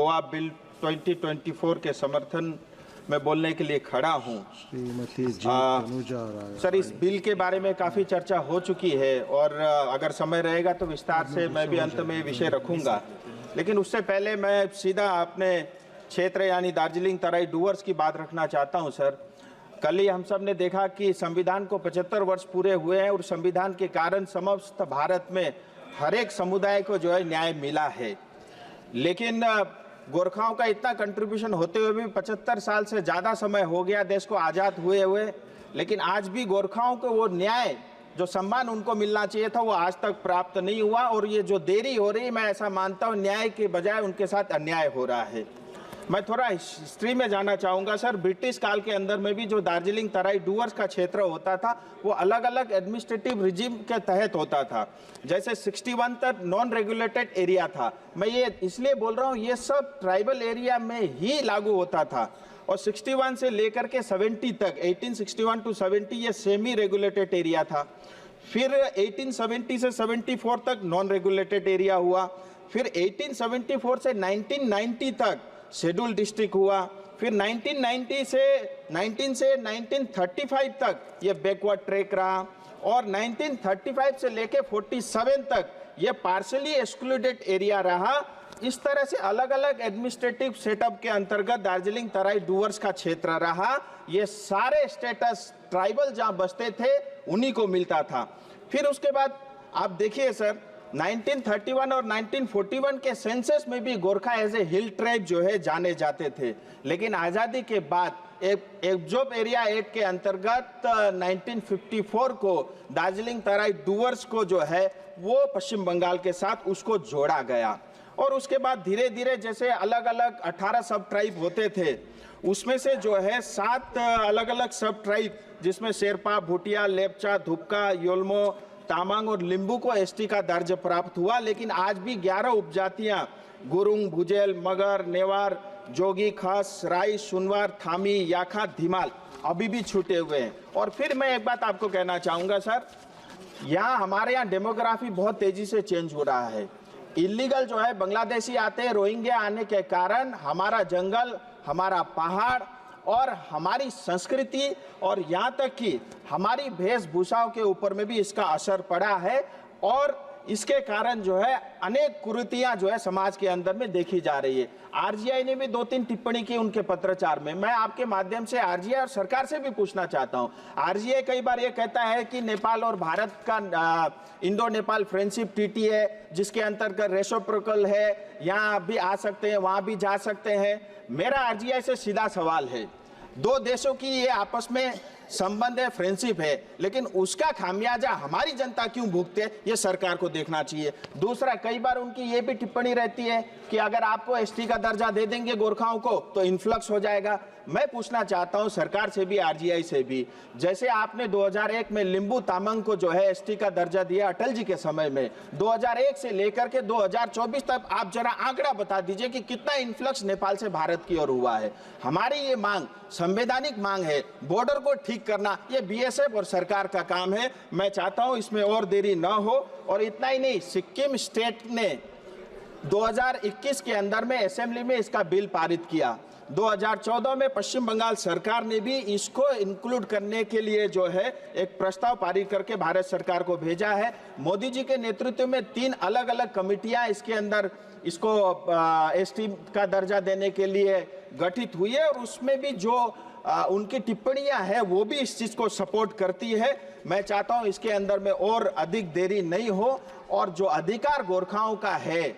Goa bill 2024 के समर्थन में बोलने के लिए खड़ा हूँ। सर, इस बिल के बारे में काफ़ी चर्चा हो चुकी है और अगर समय रहेगा तो विस्तार से मैं भी अंत में विषय रखूँगा, लेकिन उससे पहले मैं सीधा अपने क्षेत्र यानी दार्जिलिंग तराई डूवर्स की बात रखना चाहता हूँ। सर, कल ही हम सब ने देखा कि संविधान को 75 वर्ष पूरे हुए हैं और संविधान के कारण समस्त भारत में हर एक समुदाय को जो है न्याय मिला है, लेकिन गोरखाओं का इतना कंट्रीब्यूशन होते हुए भी 75 साल से ज़्यादा समय हो गया देश को आज़ाद हुए, लेकिन आज भी गोरखाओं को वो न्याय जो सम्मान उनको मिलना चाहिए था वो आज तक प्राप्त नहीं हुआ। और ये जो देरी हो रही, मैं ऐसा मानता हूँ न्याय के बजाय उनके साथ अन्याय हो रहा है। मैं थोड़ा हिस्ट्री में जाना चाहूँगा। सर, ब्रिटिश काल के अंदर में भी जो दार्जिलिंग तराई डूवर्स का क्षेत्र होता था वो अलग अलग एडमिनिस्ट्रेटिव रिजिम के तहत होता था। जैसे 61 तक नॉन रेगुलेटेड एरिया था। मैं ये इसलिए बोल रहा हूँ, ये सब ट्राइबल एरिया में ही लागू होता था और 61 से लेकर के 70 तक 1861 टू 70 ये सेमी रेगुलेटेड एरिया था। फिर 1870 से 74 तक नॉन रेगुलेटेड एरिया हुआ। फिर 1874 से 1990 तक शेड्यूल डिस्ट्रिक्ट हुआ। फिर 1990 से 1935 तक ये बैकवर्ड ट्रैक रहा और 1935 से लेके 47 तक ये पार्शली एक्सक्लूडेड एरिया रहा। इस तरह से अलग अलग एडमिनिस्ट्रेटिव सेटअप के अंतर्गत दार्जिलिंग तराई डूवर्स का क्षेत्र रहा। ये सारे स्टेटस ट्राइबल जहां बसते थे उन्हीं को मिलता था। फिर उसके बाद आप देखिए सर, 1931 और 1941 के सेंसस में भी Gorkha as a hill tribe जो है जाने जाते थे, लेकिन आज़ादी के बाद एब्जॉर्ब एरिया एक्ट के अंतर्गत 1954 को दार्जिलिंग तराई डूवर्स को जो है वो पश्चिम बंगाल के साथ उसको जोड़ा गया। और उसके बाद धीरे धीरे जैसे अलग अलग 18 सब ट्राइब होते थे, उसमें से जो है 7 अलग अलग सब ट्राइब जिसमें शेरपा, भूटिया, लेपचा, धुपका, योल्मो, तामांग और लिंबू को एसटी का दर्ज प्राप्त हुआ। लेकिन आज भी 11 उपजातियां गुरुंग, भुजेल, मगर, नेवार, जोगी, खस, राई, सुनवार, थामी, याखा, धीमाल अभी भी छूटे हुए हैं। और फिर मैं एक बात आपको कहना चाहूँगा सर, हमारे यहाँ डेमोग्राफी बहुत तेजी से चेंज हो रहा है। इलीगल जो है बांग्लादेशी आते हैं, रोहिंग्या आने के कारण हमारा जंगल, हमारा पहाड़ और हमारी संस्कृति और यहाँ तक कि हमारी वेशभूषाओं के ऊपर में भी इसका असर पड़ा है और इसके कारण जो है अनेक कुरीतियां जो है समाज के अंदर में देखी जा रही है। आरजीआई ने भी 2-3 टिप्पणी की उनके पत्राचार में। मैं आपके माध्यम से आरजीआई और सरकार से भी पूछना चाहता हूं। आरजीआई कई बार ये कहता है कि नेपाल और भारत का इंडो नेपाल फ्रेंडशिप ट्रीटी है जिसके अंतर्गत रेसिप्रोकल है, यहाँ भी आ सकते हैं, वहां भी जा सकते हैं। मेरा आरजीआई से सीधा सवाल है, 2 देशों की ये आपस में संबंध है, फ्रेंडशिप है, लेकिन उसका खामियाजा हमारी जनता क्यों भुगते, ये सरकार को देखना चाहिए। दूसरा, कई बार उनकी ये भी टिप्पणी रहती है कि अगर आपको एसटी का दर्जा दे देंगे गोरखाओं को तो इन्फ्लक्स हो जाएगा। मैं पूछना चाहता हूं सरकार से भी, आरजीआई से भी, जैसे आपने 2001 में लिंबू तामांग को जो है एसटी का दर्जा दिया अटल जी के समय में, 2001 से लेकर के 2024 तक आप जरा आंकड़ा बता दीजिए कि कितना इन्फ्लक्स नेपाल से भारत की ओर हुआ है। हमारी ये मांग संवैधानिक मांग है, बॉर्डर को ठीक करना ये बीएसएफ और सरकार का काम है। मैं चाहता हूं इसमें और देरी न हो। और इतना ही नहीं, सिक्किम स्टेट ने 2021 के अंदर में असेंबली में इसका बिल पारित किया। 2014 में पश्चिम बंगाल सरकार ने भी इसको इंक्लूड करने के लिए जो है एक प्रस्ताव पारित करके भारत सरकार को भेजा है। मोदी जी के नेतृत्व में 3 अलग अलग कमेटियां इसके अंदर इसको एसटी का दर्जा देने के लिए गठित हुई है और उसमें भी जो उनकी टिप्पणियां हैं वो भी इस चीज को सपोर्ट करती है। मैं चाहता हूं इसके अंदर में और अधिक देरी नहीं हो और जो अधिकार गोरखाओं का है,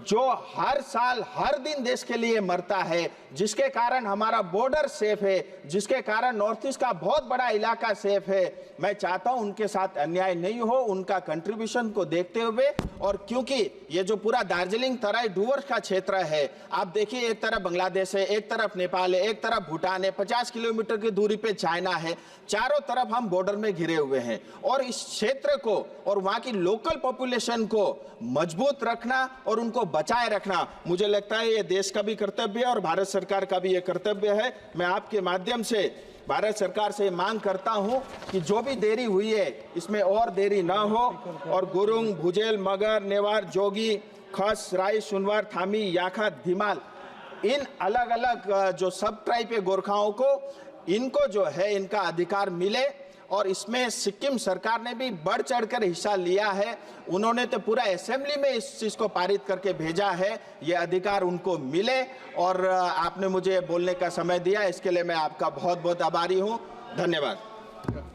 जो हर साल हर दिन देश के लिए मरता है, जिसके कारण हमारा बॉर्डर सेफ है, जिसके कारण नॉर्थ ईस्ट का बहुत बड़ा इलाका सेफ है, मैं चाहता हूं उनके साथ अन्याय नहीं हो, उनका कंट्रीब्यूशन को देखते हुए। और क्योंकि ये जो पूरा दार्जिलिंग तराई डूवर्स का क्षेत्र है, आप देखिए एक तरफ बांग्लादेश है, एक तरफ नेपाल है, एक तरफ भूटान है, 50 किलोमीटर की दूरी पे चाइना है, चारों तरफ हम बॉर्डर में घिरे हुए हैं। और इस क्षेत्र को और वहां की लोकल पॉपुलेशन को मजबूत रखना और उनको बचाए रखना, मुझे लगता है ये देश का भी कर्तव्य है और भारत सरकार का भी ये कर्तव्य है। मैं आपके माध्यम से भारत सरकार से मांग करता हूं कि जो भी देरी हुई है इसमें और देरी ना हो और गुरुंग, भुजेल, मगर, नेवार, जोगी, खस, राई, सुनवार, थामी, याखा, धीमाल, इन अलग अलग जो सब ट्राइब के गोरखाओं को इनको जो है इनका अधिकार मिले। और इसमें सिक्किम सरकार ने भी बढ़ चढ़कर हिस्सा लिया है। उन्होंने तो पूरा असेंबली में इस चीज को पारित करके भेजा है, ये अधिकार उनको मिले। और आपने मुझे बोलने का समय दिया, इसके लिए मैं आपका बहुत बहुत आभारी हूं। धन्यवाद।